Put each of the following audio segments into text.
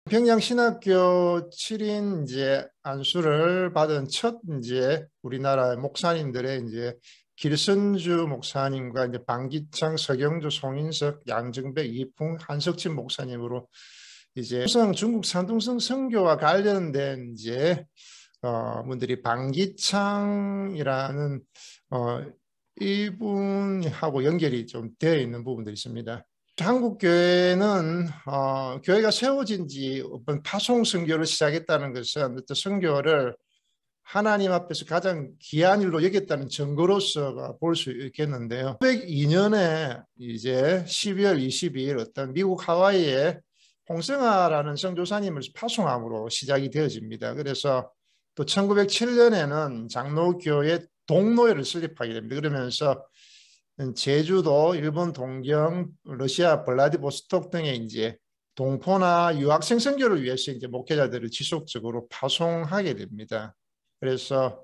평양 신학교 7인 이제 안수를 받은 첫 이제 우리나라 목사님들의 이제 길선주 목사님과 이제 방기창, 서경주, 송인석, 양정백, 이풍, 한석진 목사님으로 이제 중국 산둥성 선교와 관련된 이제 분들이 방기창이라는 어, 이분하고 연결이 좀 되어 있는 부분들이 있습니다. 한국 교회는 교회가 세워진 지 파송 선교를 시작했다는 것은 어떤 선교를 하나님 앞에서 가장 귀한 일로 여겼다는 증거로서 볼 수 있겠는데요. 1902년에 이제 12월 22일 어떤 미국 하와이에 홍성아라는 선교사님을 파송함으로 시작이 되어집니다. 그래서 또 1907년에는 장로교회 동로회를 설립하게 됩니다. 그러면서 제주도, 일본 동경, 러시아 블라디보스톡 등의 이제 동포나 유학생 선교를 위해서 이제 목회자들을 지속적으로 파송하게 됩니다. 그래서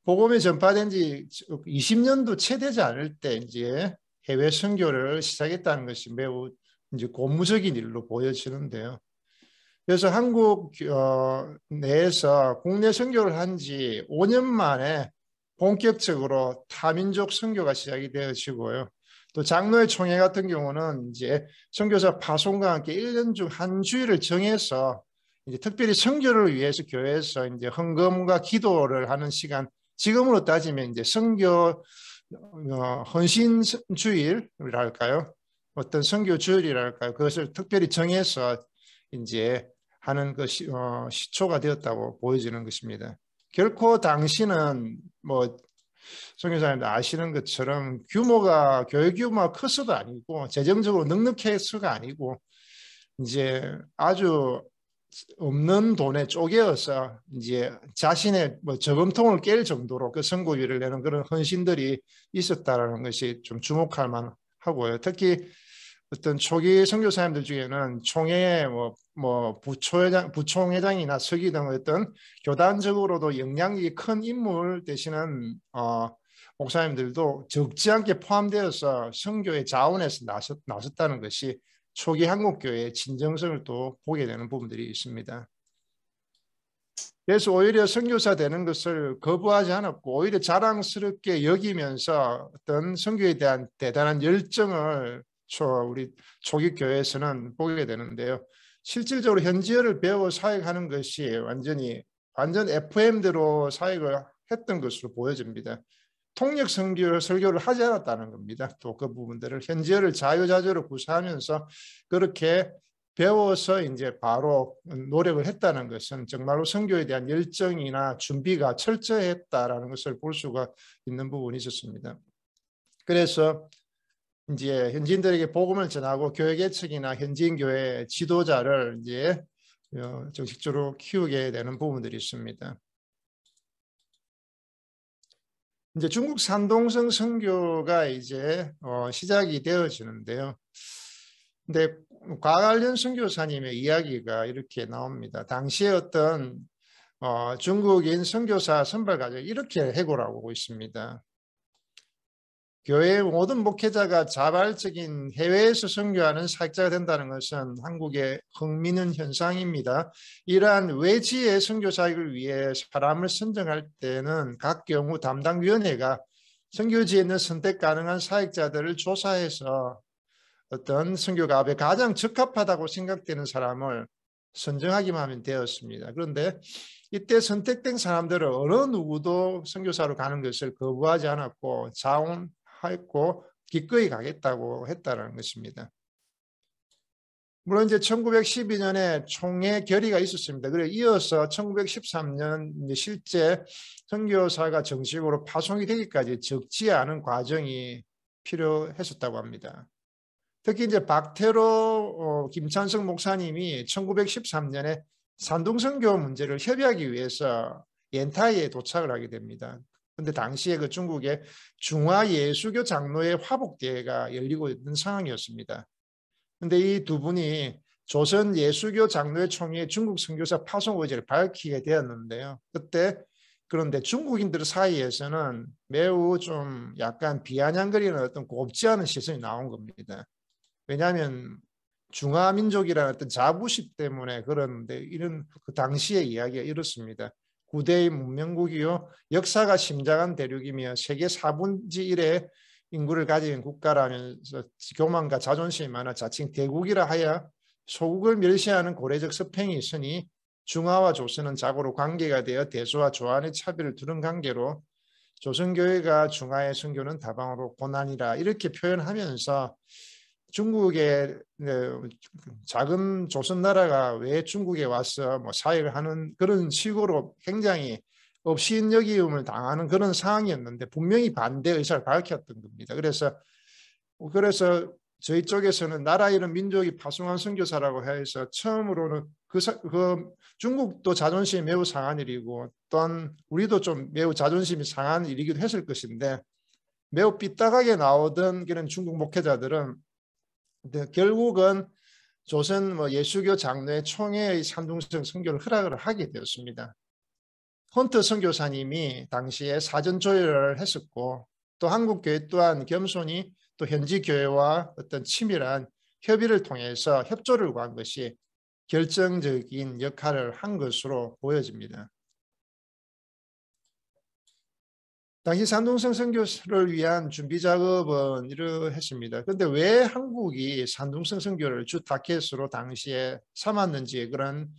복음이 전파된 지 20년도 채 되지 않을 때 이제 해외 선교를 시작했다는 것이 매우 이제 고무적인 일로 보여지는데요. 그래서 한국 내에서 국내 선교를 한 지 5년 만에 본격적으로 타민족 선교가 시작이 되어지고요. 또 장로회 총회 같은 경우는 이제 선교사 파송과 함께 1년 중 한 주일을 정해서 이제 특별히 선교를 위해서 교회에서 이제 헌금과 기도를 하는 시간, 지금으로 따지면 이제 선교 헌신 주일이랄까요? 어떤 선교 주일이랄까요? 그것을 특별히 정해서 이제 하는 그 시초가 되었다고 보여지는 것입니다. 결코 당시는 뭐 선교사님들 아시는 것처럼 규모가 교회 규모가 커서도 아니고 재정적으로 넉넉해서가 아니고 이제 아주 없는 돈에 쪼개어서 이제 자신의 뭐 저금통을 깰 정도로 그 선고비를 내는 그런 헌신들이 있었다라는 것이 좀 주목할 만하고요. 특히 어떤 초기 선교사님들 중에는 총회 뭐 부총회장이나 서기 등 어떤 교단적으로도 영향력이 큰 인물 되시는 목사님들도 적지 않게 포함되어서 선교의 자원에서 나섰다는 것이 초기 한국교회의 진정성을 또 보게 되는 부분들이 있습니다. 그래서 오히려 선교사 되는 것을 거부하지 않았고 오히려 자랑스럽게 여기면서 어떤 선교에 대한 대단한 열정을 우리 초기 교회에서는 보게 되는데요. 실질적으로 현지어를 배워 사역하는 것이 완전 FM대로 사역을 했던 것으로 보여집니다. 통역 설교를 하지 않았다는 겁니다. 또 그 부분들을 현지어를 자유자재로 구사하면서 그렇게 배워서 이제 바로 노력을 했다는 것은 정말로 선교에 대한 열정이나 준비가 철저했다라는 것을 볼 수가 있는 부분이 있었습니다. 그래서 이제 현지인들에게 복음을 전하고 교회 개척이나 현지인 교회 지도자를 이제 정식적으로 키우게 되는 부분들이 있습니다. 이제 중국 산동성 선교가 이제 시작이 되어지는데요. 근데 과관련 선교사님의 이야기가 이렇게 나옵니다. 당시에 어떤 중국인 선교사 선발 과정이 이렇게 해고라고 있습니다. 교회의 모든 목회자가 자발적인 해외에서 선교하는 사역자가 된다는 것은 한국의 흥미는 현상입니다. 이러한 외지의 선교 사역을 위해 사람을 선정할 때는 각 경우 담당위원회가 선교지에 있는 선택 가능한 사역자들을 조사해서 어떤 선교가업에 가장 적합하다고 생각되는 사람을 선정하기만 하면 되었습니다. 그런데 이때 선택된 사람들은 어느 누구도 선교사로 가는 것을 거부하지 않았고 자원했고 기꺼이 가겠다고 했다는 것입니다. 물론 이제 1912년에 총회 결의가 있었습니다. 그래 이어서 1913년 실제 선교사가 정식으로 파송이 되기까지 적지 않은 과정이 필요했었다고 합니다. 특히 이제 박태로 김찬성 목사님이 1913년에 산둥선교 문제를 협의하기 위해서 옌타이에 도착을 하게 됩니다. 그런데 당시에 그 중국의 중화예수교 장로회 화복대회가 열리고 있는 상황이었습니다. 그런데 이 두 분이 조선 예수교 장로회 총회에 중국 선교사 파송 의지를 밝히게 되었는데요. 그런데 중국인들 사이에서는 매우 좀 약간 비아냥거리는 어떤 곱지 않은 시선이 나온 겁니다. 왜냐하면 중화민족이라는 어떤 자부심 때문에 그러는데 이런 그 당시의 이야기가 이렇습니다. 9대의 문명국이요. 역사가 심장한 대륙이며 세계 4분의 1의 인구를 가진 국가라면서 교만과 자존심이 많아 자칭 대국이라 하여 소국을 멸시하는 고래적 서평이 있으니 중화와 조선은 자고로 관계가 되어 대소와 조한의 차별을 두른 관계로 조선교회가 중화의 선교는 다방으로 고난이라 이렇게 표현하면서 중국의 작은 조선 나라가 왜 중국에 와서 뭐 사역을 하는 그런 식으로 굉장히 업신여김을 당하는 그런 상황이었는데 분명히 반대 의사를 밝혔던 겁니다. 그래서 저희 쪽에서는 나라 이런 민족이 파송한 선교사라고 해서 처음으로는 그 중국도 자존심이 매우 상한 일이고 또한 우리도 좀 매우 자존심이 상한 일이기도 했을 것인데 매우 삐딱하게 나오던 그런 중국 목회자들은 결국은 조선 예수교 장로의 총회의 산둥성 선교를 허락을 하게 되었습니다. 헌트 선교사님이 당시에 사전 조율을 했었고 또 한국교회 또한 겸손히 또 현지 교회와 어떤 치밀한 협의를 통해서 협조를 구한 것이 결정적인 역할을 한 것으로 보여집니다. 당시 산둥성 선교를 위한 준비 작업은 이러했습니다. 그런데 왜 한국이 산둥성 선교를 주 타켓으로 당시에 삼았는지 그런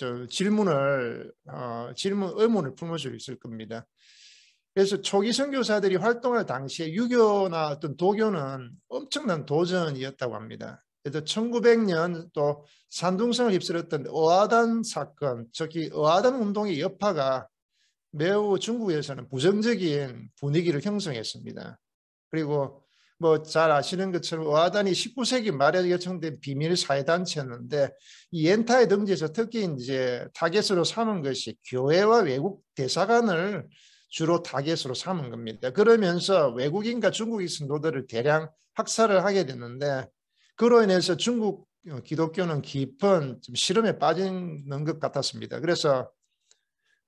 의문을 품을 수 있을 겁니다. 그래서 초기 선교사들이 활동할 당시에 유교나 어떤 도교는 엄청난 도전이었다고 합니다. 그래서 1900년 또 산둥성을 휩쓸었던 어하단 사건, 특히 어하단 운동의 여파가 매우 중국에서는 부정적인 분위기를 형성했습니다. 그리고 뭐 잘 아시는 것처럼 어하단이 19세기 말에 결성된 비밀 사회단체였는데 이 엔타에 등재해서 특히 이제 타겟으로 삼은 것이 교회와 외국 대사관을 주로 타겟으로 삼은 겁니다. 그러면서 외국인과 중국인 성도들을 대량 학살을 하게 됐는데 그로 인해서 중국 기독교는 깊은 시름에 빠지는 것 같았습니다. 그래서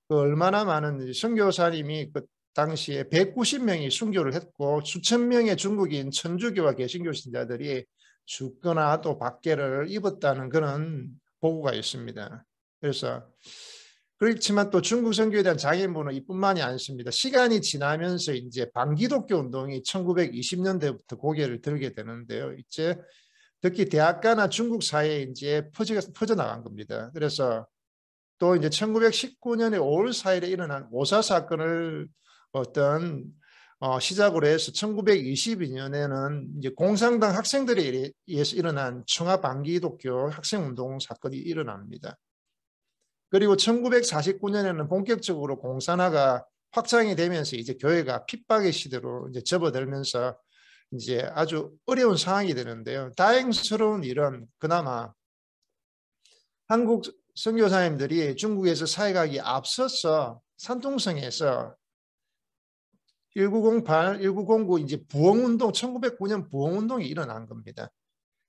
얼마나 많은 선교사님이 그 당시에 190명이 순교를 했고 수천 명의 중국인 천주교와 개신교 신자들이 죽거나 또 박해를 입었다는 그런 보고가 있습니다. 그렇지만 또 중국 선교에 대한 장애물은 이뿐만이 아니습니다. 시간이 지나면서 이제 반기독교 운동이 1920년대부터 고개를 들게 되는데요. 이제 특히 대학가나 중국 사회에 이제 퍼져나간 겁니다. 그래서 또 이제 1919년에 5월 4일에 일어난 오사 사건을 시작으로 해서 1922년에는 이제 공산당 학생들에 의해서 일어난 청하 반기독교 학생운동 사건이 일어납니다. 그리고 1949년에는 본격적으로 공산화가 확장이 되면서 이제 교회가 핍박의 시대로 이제 접어들면서 이제 아주 어려운 상황이 되는데요. 다행스러운 일은 그나마 한국 선교사님들이 중국에서 사역하기 앞서서 산둥성에서 1908, 1909 이제 부흥운동, 1909년 부흥운동이 일어난 겁니다.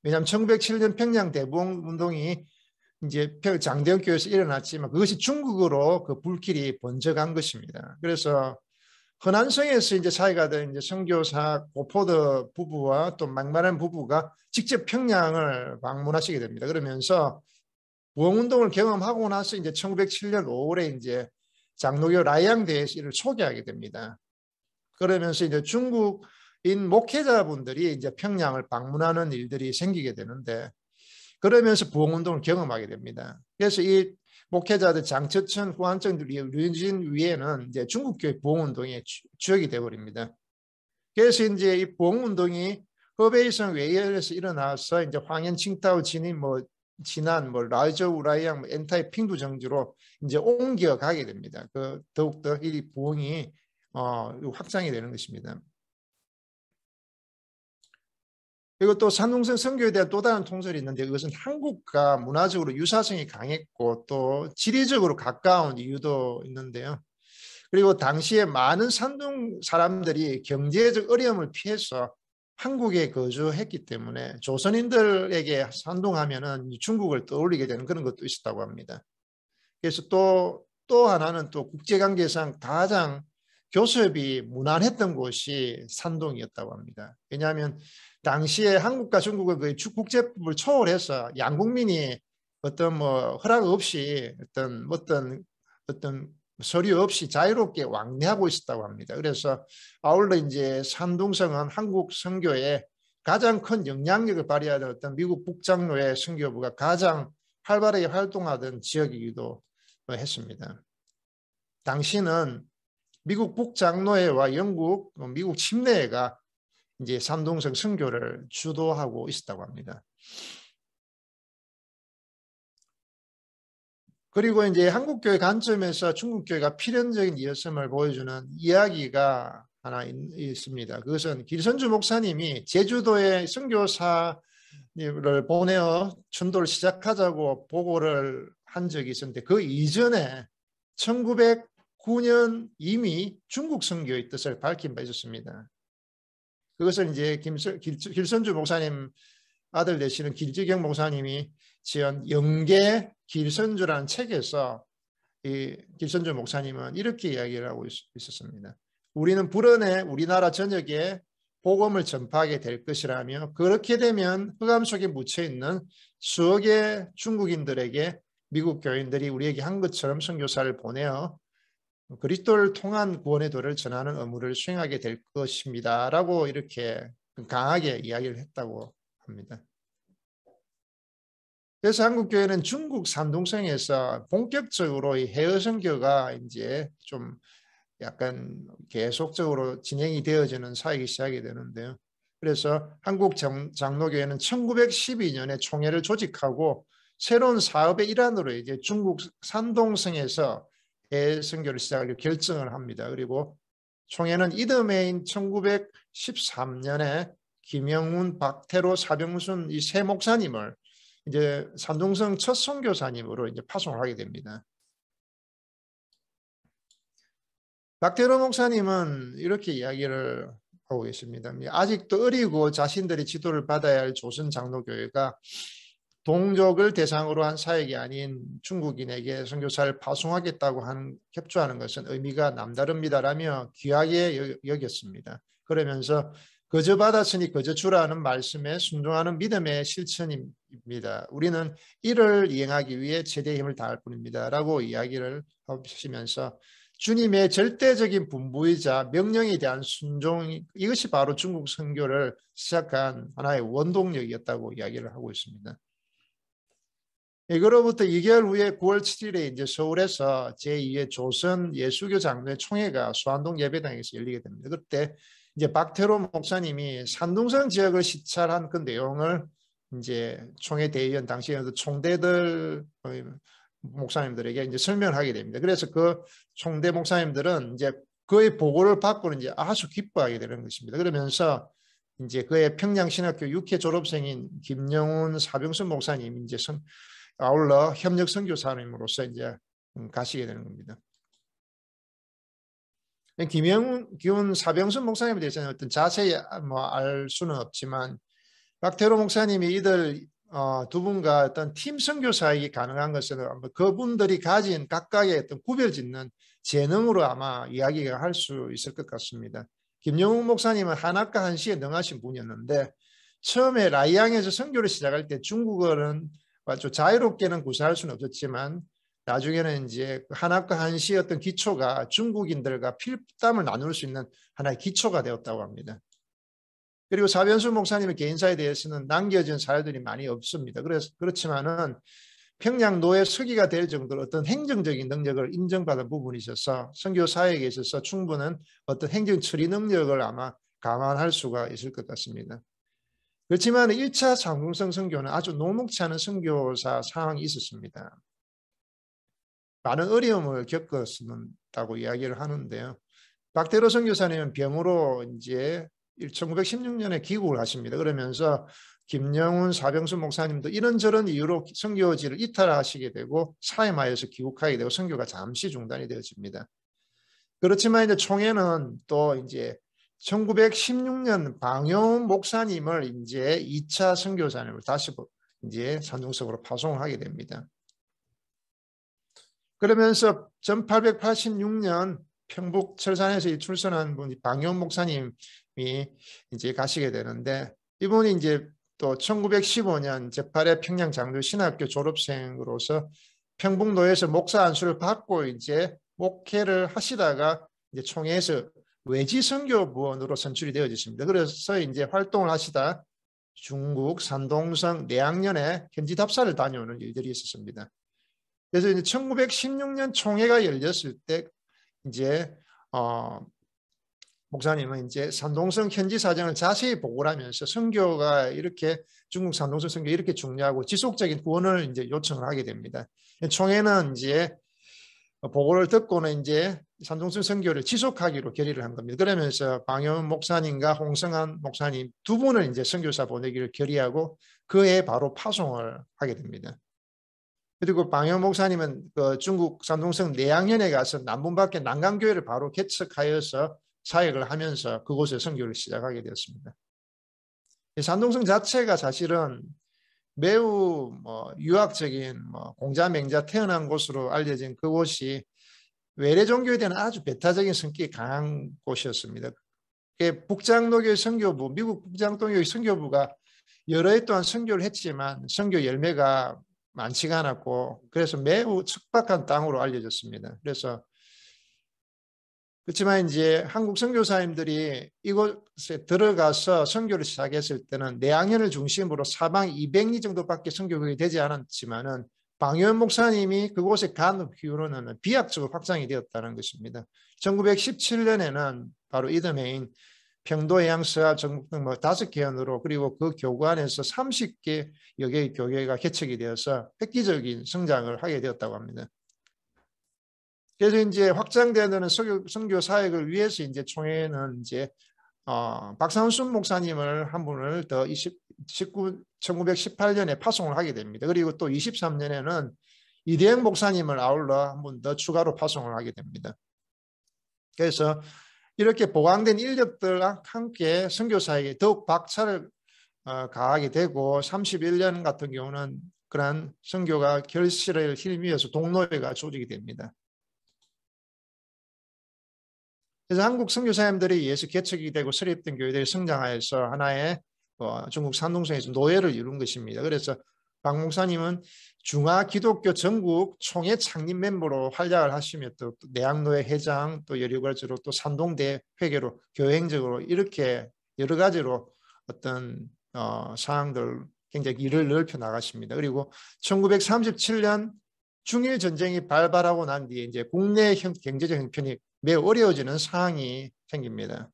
왜냐하면 1907년 평양 대부흥운동이 이제 장대현 교회에서 일어났지만 그것이 중국으로 그 불길이 번져간 것입니다. 그래서 허난성에서 이제 사역하던 이제 선교사 고포드 부부와 또 막마란 부부가 직접 평양을 방문하시게 됩니다. 그러면서 부흥운동을 경험하고 나서 이제 1907년 5월에 이제 장로교 라이앙대에서 이를 소개하게 됩니다. 그러면서 이제 중국인 목회자분들이 이제 평양을 방문하는 일들이 생기게 되는데 그러면서 부흥운동을 경험하게 됩니다. 그래서 이 목회자들 장처천, 후한청, 류진 위에는 이제 중국교회 부흥운동의 주역이 되어버립니다. 그래서 이제 이 부흥운동이 허베이성 외연에서 일어나서 이제 황현, 칭타오, 진인, 진안, 라이저우, 라이앙, 엔타이, 핑두 정지로 이제 옮겨가게 됩니다. 더욱더 이 부흥이 확장이 되는 것입니다. 그리고 또 산둥성 선교에 대한 또 다른 통설이 있는데 그것은 한국과 문화적으로 유사성이 강했고 또 지리적으로 가까운 이유도 있는데요. 그리고 당시에 많은 산둥 사람들이 경제적 어려움을 피해서 한국에 거주했기 때문에 조선인들에게 산둥하면은 중국을 떠올리게 되는 그런 것도 있었다고 합니다. 그래서 또 하나는 또 국제관계상 가장 교섭이 무난했던 곳이 산동이었다고 합니다. 왜냐하면 당시에 한국과 중국은 거의 국제법을 초월해서 양국민이 어떤 뭐 허락 없이 어떤 서류 없이 자유롭게 왕래하고 있었다고 합니다. 그래서 아울러 이제 산둥성은 한국 선교에 가장 큰 영향력을 발휘하던 어떤 미국 북장로의 선교부가 가장 활발하게 활동하던 지역이기도 했습니다. 당시는 미국 북장로회와 영국, 미국 침례회가 이제 산둥성 선교를 주도하고 있었다고 합니다. 그리고 이제 한국교회 관점에서 중국교회가 필연적인 이었음을 보여주는 이야기가 하나 있습니다. 그것은 길선주 목사님이 제주도에 선교사를 보내어 전도를 시작하자고 보고를 한 적이 있었는데 그 이전에 1909년 이미 중국 선교의 뜻을 밝힌 바 있었습니다. 그것을 이제 길선주 목사님 아들 되시는 길지경 목사님이 지은 영계 길선주라는 책에서 이 길선주 목사님은 이렇게 이야기를 하고 있었습니다. 우리는 불언에 우리나라 전역에 복음을 전파하게 될 것이라며 그렇게 되면 흑암 속에 묻혀있는 수억의 중국인들에게 미국 교인들이 우리에게 한 것처럼 선교사를 보내어 그리스도를 통한 구원의 도를 전하는 의무를 수행하게 될 것입니다. 라고 이렇게 강하게 이야기를 했다고 합니다. 그래서 한국교회는 중국 산둥성에서 본격적으로 이 해외 선교가 이제 좀 약간 계속적으로 진행이 되어지는 사역이 시작이 되는데요. 그래서 한국 장로교회는 1912년에 총회를 조직하고 새로운 사업의 일환으로 이제 중국 산둥성에서 해외 선교를 시작하기로 결정을 합니다. 그리고 총회는 이듬해인 1913년에 김영훈, 박태로, 사병순 이 세 목사님을 이제 산둥성 첫 선교사님으로 이제 파송을 하게 됩니다. 박태로 목사님은 이렇게 이야기를 하고 계십니다. 아직도 어리고 자신들이 지도를 받아야 할 조선 장로교회가 동족을 대상으로 한 사역이 아닌 중국인에게 선교사를 파송하겠다고 협조하는 것은 의미가 남다릅니다라며 귀하게 여겼습니다. 그러면서 거저 받았으니 거저 주라는 말씀에 순종하는 믿음의 실천입니다. 우리는 이를 이행하기 위해 최대의 힘을 다할 뿐입니다. 라고 이야기를 하시면서 주님의 절대적인 분부이자 명령에 대한 순종, 이것이 바로 중국 선교를 시작한 하나의 원동력이었다고 이야기를 하고 있습니다. 이거로부터 2개월 후에 9월 7일에 이제 서울에서 제2회 조선 예수교 장로회 총회가 수안동 예배당에서 열리게 됩니다. 그때 이제 박태로 목사님이 산둥성 지역을 시찰한 그 내용을 이제 총회 대의원 당시에 총대들 목사님들에게 이제 설명을 하게 됩니다. 그래서 그 총대 목사님들은 이제 그의 보고를 받고는 이제 아주 기뻐하게 되는 것입니다. 그러면서 이제 그의 평양신학교 6회 졸업생인 김영훈, 사병순 목사님 이제 아울러 협력 선교사님으로서 이제 가시게 되는 겁니다. 김영훈, 사병순 목사님에 대해서는 어떤 자세히 알 수는 없지만 박태로 목사님이 이들 두 분과 어떤 팀 선교사에게 가능한 것은 그분들이 가진 각각의 어떤 구별짓는 재능으로 아마 이야기가 할 수 있을 것 같습니다. 김영훈 목사님은 한학과 한시에 능하신 분이었는데 처음에 라이앙에서 선교를 시작할 때 중국어는 아주 자유롭게는 구사할 수는 없었지만 나중에는 이제 한학과 한시의 어떤 기초가 중국인들과 필담을 나눌 수 있는 하나의 기초가 되었다고 합니다. 그리고 사변수 목사님의 개인사에 대해서는 남겨진 사례들이 많이 없습니다. 그렇지만은 평양 노예 서기가 될 정도로 어떤 행정적인 능력을 인정받은 부분이 있어서 선교 사역에 있어서 충분한 어떤 행정 처리 능력을 아마 감안할 수가 있을 것 같습니다. 그렇지만 1차 산둥성 선교는 아주 녹록치 않은 선교사 상황이 있었습니다. 많은 어려움을 겪었다고 이야기를 하는데요. 박태로 선교사님은 병으로 이제 1916년에 귀국을 하십니다. 그러면서 김영훈, 사병순 목사님도 이런저런 이유로 선교지를 이탈하시게 되고 사임하여서 귀국하게 되고 선교가 잠시 중단이 되어집니다. 그렇지만 이제 총회는 또 이제 1916년 방용 목사님을 이제 2차 선교사님을 다시 이제 산둥성으로 파송을 하게 됩니다. 그러면서 1886년 평북 철산에서 출선한 분이 방효 목사님이 이제 가시게 되는데, 이분이 이제 또 1915년 제8회 평양 장로 신학교 졸업생으로서 평북노회에서 목사 안수를 받고 이제 목회를 하시다가 이제 총회에서 외지 선교부원으로 선출이 되어졌습니다. 그래서 이제 활동을 하시다 중국 산동성 내학년에 현지 답사를 다녀오는 일들이 있었습니다. 그래서 이제 1916년 총회가 열렸을 때 이제 목사님은 이제 산동성 현지 사정을 자세히 보고를 하면서 선교가 이렇게 중국 산동성 선교 이렇게 중요하고 지속적인 후원을 이제 요청을 하게 됩니다. 총회는 이제 보고를 듣고는 이제 산동성 선교를 지속하기로 결의를 한 겁니다. 그러면서 방효 목사님과 홍성한 목사님 두 분을 이제 선교사 보내기를 결의하고 그해 바로 파송을 하게 됩니다. 그리고 방효 목사님은 그 중국 산동성 내양현에 가서 남분밖에 난강교회를 바로 개척하여서 사역을 하면서 그곳에 선교를 시작하게 되었습니다. 산동성 자체가 사실은 매우 유학적인 공자맹자 태어난 곳으로 알려진 그곳이 외래 종교에 대한 아주 배타적인 성격이 강한 곳이었습니다. 북장로교회 선교부, 미국 북장로교회 선교부가 여러 해 동안 선교를 했지만 선교 열매가 많지가 않았고 그래서 매우 척박한 땅으로 알려졌습니다. 그렇지만 이제 한국 선교사님들이 이곳에 들어가서 선교를 시작했을 때는 내학년을 중심으로 사방 200리 정도밖에 선교국이 되지 않았지만은 방효 목사님이 그곳에 간 이후로는 비약적으로 확장이 되었다는 것입니다. 1917년에는 바로 이듬해인 평도해양서합 전국 등 5개헌으로 그리고 그 교구 안에서 30개 여개의 교회가 개척이 되어서 획기적인 성장을 하게 되었다고 합니다. 그래서 이제 확장되는 선교 사역을 위해서 이제 총회는 이제 박상순 목사님을 한 분을 더 1918년에 파송을 하게 됩니다. 그리고 또 23년에는 이대영 목사님을 아울러 한 분 더 추가로 파송을 하게 됩니다. 그래서 이렇게 보강된 인력들과 함께 선교 사역에 더욱 박차를 가하게 되고 31년 같은 경우는 그러한 선교가 결실을 힐미어서 동노회가 조직이 됩니다. 그래서 한국 선교사님들에 의해서 개척이 되고 설립된 교회들이 성장하여서 하나의 중국 산동성에서 노예를 이룬 것입니다. 그래서 박 목사님은 중화 기독교 전국 총회 창립 멤버로 활약을 하시며 또 내학노회 회장 또 여러 가지로 또 산동대 회계로 교행적으로 이렇게 여러 가지로 어떤 사항들 굉장히 일을 넓혀 나가십니다. 그리고 1937년 중일 전쟁이 발발하고 난 뒤에 이제 국내 경제적 형편이 매우 어려워지는 상황이 생깁니다.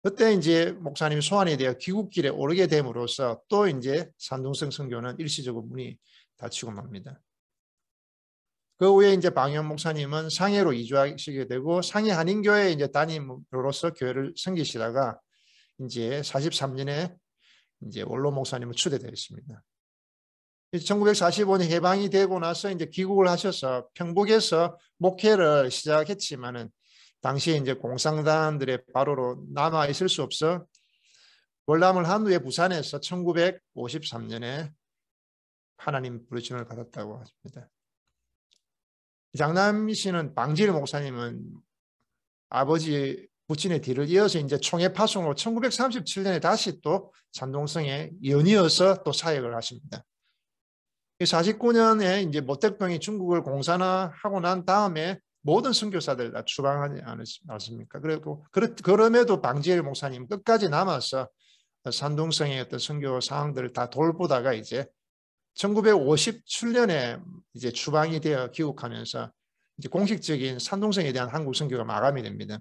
그때 이제 목사님이 소환이 되어 귀국길에 오르게 됨으로써 또 이제 산동성 선교는 일시적으로 문이 닫히고 맙니다. 그 후에 이제 방효 목사님은 상해로 이주하시게 되고 상해 한인교회 이제 담임으로서 교회를 섬기시다가 이제 43년에 이제 원로 목사님을 추대되었습니다. 1945년 해방이 되고 나서 이제 귀국을 하셔서 평북에서 목회를 시작했지만은 당시에 이제 공산당들의 바로로 남아 있을 수 없어 월남을 한 후에 부산에서 1953년에 하나님 부르심을 받았다고 하십니다. 장남이시는 방질 목사님은 아버지 부친의 뒤를 이어서 이제 총회 파송으로 1937년에 다시 또 산동성에 연이어서 또 사역을 하십니다. 49년에 이제 모택동이 중국을 공산화하고 난 다음에 모든 선교사들 다 추방하지 않았습니까? 그리고 그럼에도 방지엘 목사님 끝까지 남아서 산동성의 어떤 선교 사항들을 다 돌보다가 이제 1957년에 이제 추방이 되어 귀국하면서 이제 공식적인 산동성에 대한 한국 선교가 마감이 됩니다.